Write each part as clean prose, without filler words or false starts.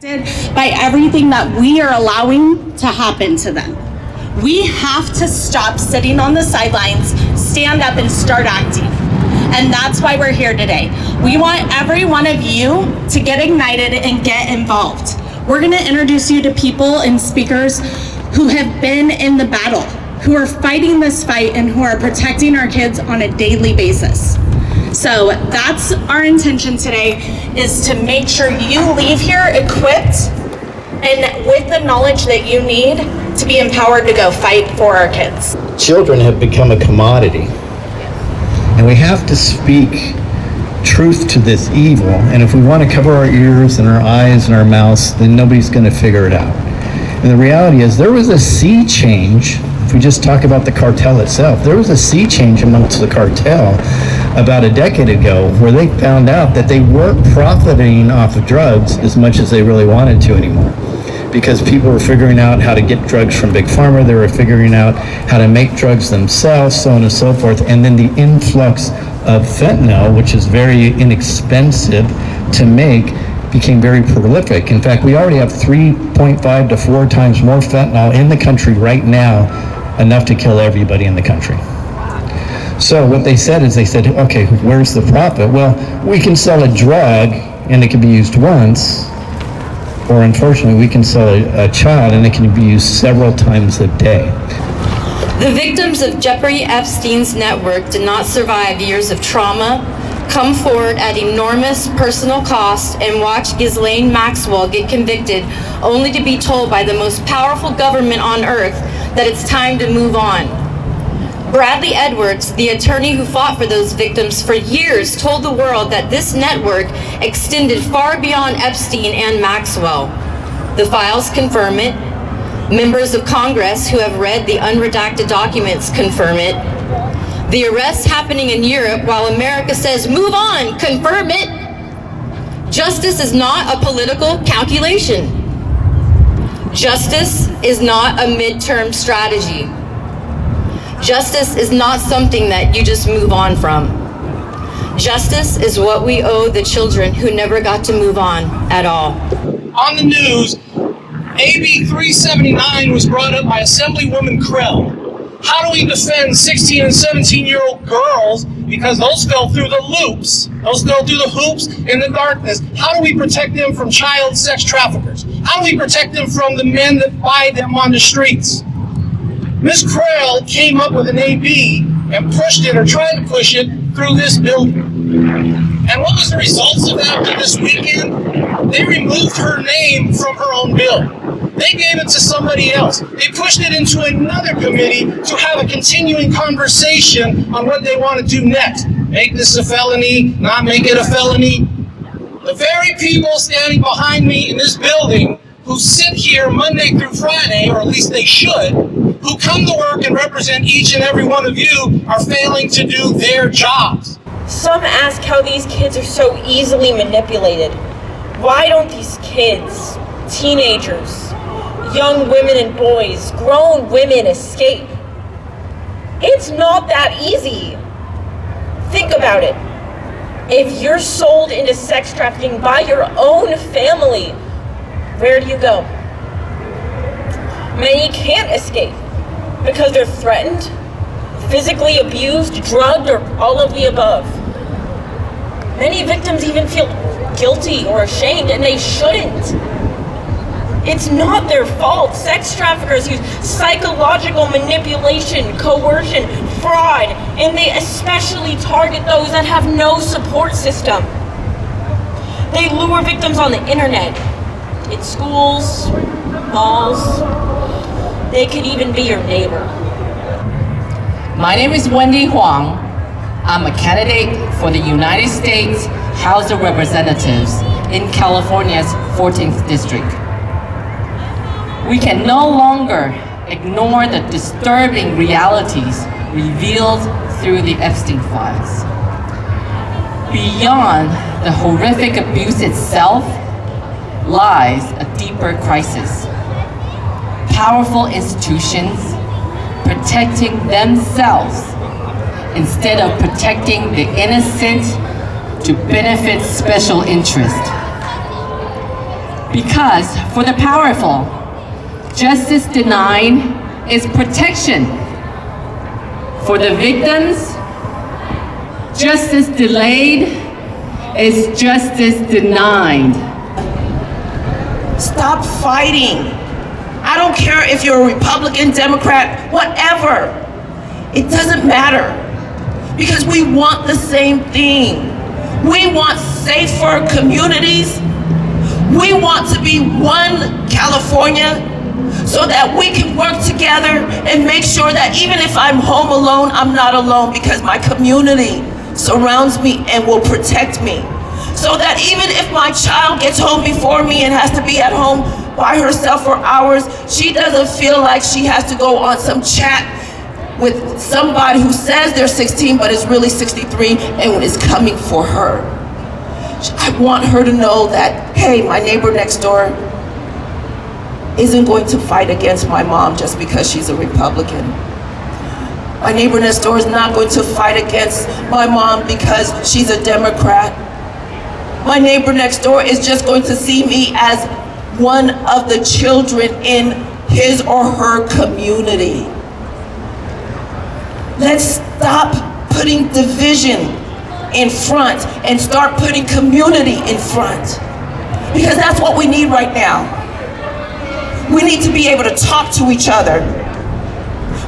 by everything that we are allowing to happen to them. We have to stop sitting on the sidelines, stand up and start acting. And that's why we're here today. We want every one of you to get ignited and get involved. We're gonna introduce you to people and speakers who have been in the battle, who are fighting this fight and who are protecting our kids on a daily basis. So that's our intention today, is to make sure you leave here equipped and with the knowledge that you need to be empowered to go fight for our kids. Children have become a commodity, and we have to speak truth to this evil. And if we want to cover our ears and our eyes and our mouths, then nobody's going to figure it out. And the reality is, there was a sea change. If we just talk about the cartel itself, there was a sea change amongst the cartel about a decade ago, where they found out that they weren't profiting off of drugs as much as they really wanted to anymore, because people were figuring out how to get drugs from Big Pharma. They were figuring out how to make drugs themselves, so on and so forth. And then the influx of fentanyl, which is very inexpensive to make, became very prolific. In fact, we already have 3.5 to 4 times more fentanyl in the country right now, enough to kill everybody in the country. So what they said is, okay, where's the profit? Well, we can sell a drug and it can be used once, or unfortunately, we can sell a child and it can be used several times a day. The victims of Jeffrey Epstein's network did not survive years of trauma, come forward at enormous personal cost, and watch Ghislaine Maxwell get convicted, only to be told by the most powerful government on earth that it's time to move on. Bradley Edwards, the attorney who fought for those victims for years, told the world that this network extended far beyond Epstein and Maxwell. The files confirm it. Members of Congress who have read the unredacted documents confirm it. The arrests happening in Europe while America says, move on, confirm it. Justice is not a political calculation. Justice is not a midterm strategy. Justice is not something that you just move on from. Justice is what we owe the children who never got to move on at all. On the news, AB 379 was brought up by Assemblywoman Krell. How do we defend 16 and 17-year-old girls, because those fell through the loops, those fell through the hoops in the darkness? How do we protect them from child sex traffickers? How do we protect them from the men that buy them on the streets? Ms. Krell came up with an AB and pushed it, or tried to push it, through this building. And what was the results of that this weekend? They removed her name from her own bill. They gave it to somebody else. They pushed it into another committee to have a continuing conversation on what they want to do next. Make this a felony, not make it a felony. The very people standing behind me in this building, who sit here Monday through Friday, or at least they should, who come to work and represent each and every one of you, are failing to do their jobs. Some ask how these kids are so easily manipulated. Why don't these kids, teenagers, young women and boys, grown women escape? It's not that easy. Think about it. If you're sold into sex trafficking by your own family, where do you go? Many can't escape because they're threatened, physically abused, drugged, or all of the above. Many victims even feel guilty or ashamed, and they shouldn't. It's not their fault. Sex traffickers use psychological manipulation, coercion, fraud, and they especially target those that have no support system. They lure victims on the internet, in schools, malls. They could even be your neighbor. My name is Wendy Huang. I'm a candidate for the United States House of Representatives in California's 14th District. We can no longer ignore the disturbing realities revealed through the Epstein Files. Beyond the horrific abuse itself lies a deeper crisis. Powerful institutions protecting themselves instead of protecting the innocent to benefit special interest. Because for the powerful, justice denied is protection. For the victims, justice delayed is justice denied. Stop fighting. I don't care if you're a Republican, Democrat, whatever. It doesn't matter. Because we want the same thing. We want safer communities. We want to be one California so that we can work together and make sure that even if I'm home alone, I'm not alone because my community surrounds me and will protect me. So that even if my child gets home before me and has to be at home by herself for hours, she doesn't feel like she has to go on some chat with somebody who says they're 16 but is really 63 and is coming for her. I want her to know that, hey, my neighbor next door isn't going to fight against my mom just because she's a Republican. My neighbor next door is not going to fight against my mom because she's a Democrat. My neighbor next door is just going to see me as one of the children in his or her community. Let's stop putting division in front and start putting community in front. Because that's what we need right now. We need to be able to talk to each other.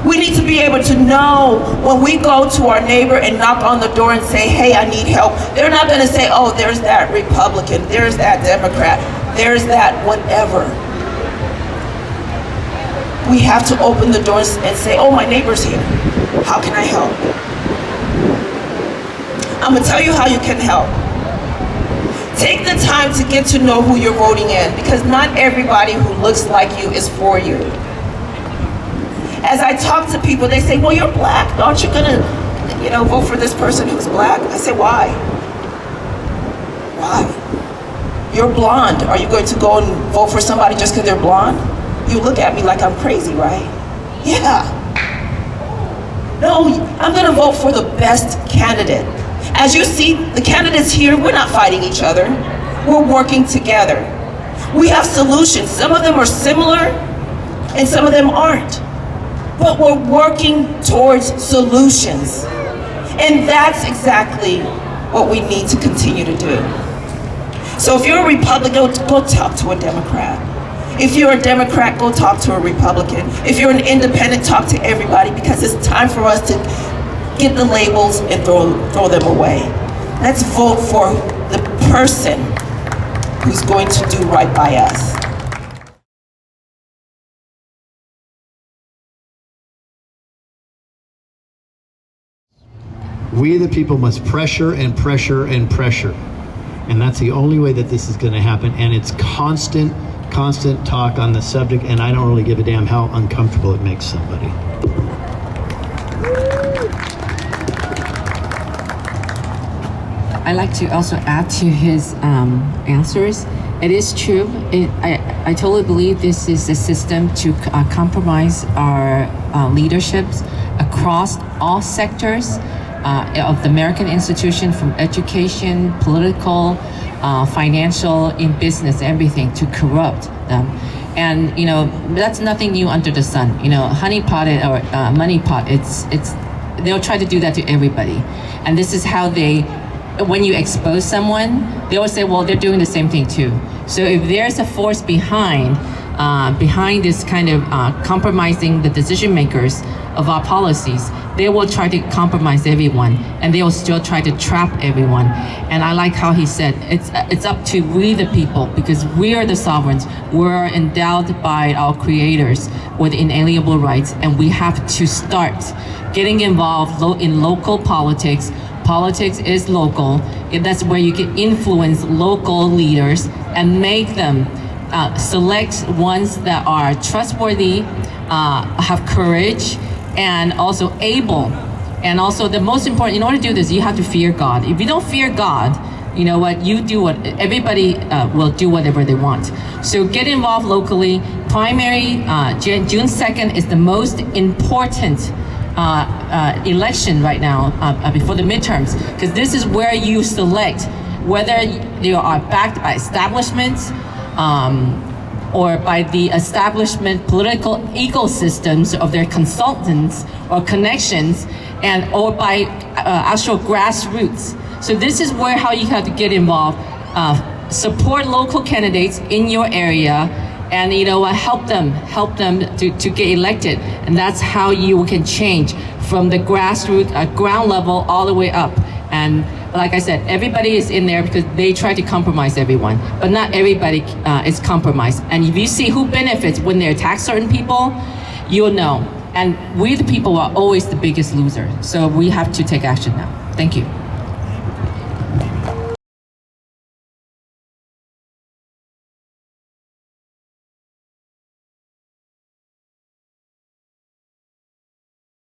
We need to be able to know when we go to our neighbor and knock on the door and say, hey, I need help. They're not gonna say, oh, there's that Republican, there's that Democrat, there's that whatever. We have to open the doors and say, oh, my neighbor's here. How can I help? I'm gonna tell you how you can help. Take the time to get to know who you're voting in, because not everybody who looks like you is for you. As I talk to people, they say, well, you're black. Aren't you gonna, vote for this person who's black? I say, why? Why? You're blonde. Are you going to go and vote for somebody just because they're blonde? You look at me like I'm crazy, right? Yeah. No, I'm gonna vote for the best candidate. As you see, the candidates here, we're not fighting each other. We're working together. We have solutions. Some of them are similar and some of them aren't. But we're working towards solutions. And that's exactly what we need to continue to do. So if you're a Republican, go talk to a Democrat. If you're a Democrat, go talk to a Republican. If you're an independent, talk to everybody, because it's time for us to get the labels and throw them away. Let's vote for the person who's going to do right by us. We the people must pressure and pressure and pressure. And that's the only way that this is going to happen. And it's constant talk on the subject, and I don't really give a damn how uncomfortable it makes somebody. I'd like to also add to his answers. It is true. I totally believe this is a system to compromise our leaderships across all sectors of the American institution, from education, political, financial, in business, everything, to corrupt them. And that's nothing new under the sun. Honey potted or money pot. They'll try to do that to everybody. And this is how when you expose someone, they will say, well, they're doing the same thing too. So if there's a force behind this kind of compromising the decision makers of our policies, they will try to compromise everyone, and they will still try to trap everyone. And I like how he said, it's up to we the people, because we are the sovereigns. We're endowed by our creators with inalienable rights, and we have to start getting involved in local politics. Politics is local. That's where you can influence local leaders and make them select ones that are trustworthy, have courage, and also able. And also the most important, in order to do this, you have to fear God. If you don't fear God, you know what, everybody will do whatever they want. So get involved locally. Primary, June 2nd is the most important election right now before the midterms, because this is where you select whether you are backed by establishments, or by the establishment political ecosystems of their consultants or connections, and or by actual grassroots. So this is where how you have to get involved. Support local candidates in your area, and help them to get elected, and that's how you can change from the grassroots ground level all the way up. And like I said, everybody is in there because they try to compromise everyone, but not everybody is compromised. And if you see who benefits when they attack certain people, you'll know. And we the people are always the biggest loser, so we have to take action now. Thank you.